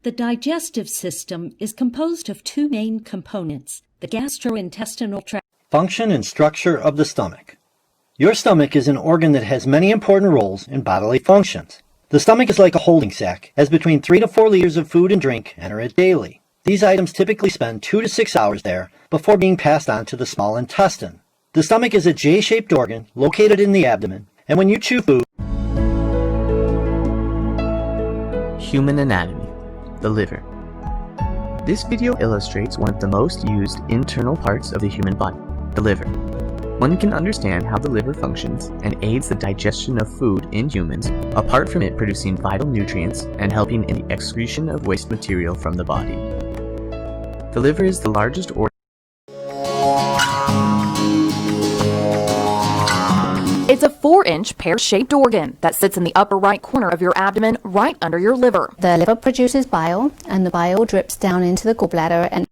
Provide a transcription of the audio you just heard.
The digestive system is composed of two main components, the gastrointestinal tract. Function and structure of the stomach. Your stomach is an organ that has many important roles in bodily functions. The stomach is like a holding sac, as between 3 to 4 liters of food and drink enter it daily. These items typically spend 2 to 6 hours there before being passed on to the small intestine. The stomach is a J-shaped organ located in the abdomen, and when you chew food, Human anatomy, the liver. This video illustrates one of the most used internal parts of the human body, the liver. One can understand how the liver functions and aids the digestion of food in humans, apart from it producing vital nutrients and helping in the excretion of waste material from the body. The liver is the largest organ. It's a 4-inch pear-shaped organ that sits in the upper right corner of your abdomen, right under your liver. The liver produces bile, and the bile drips down into the gallbladder and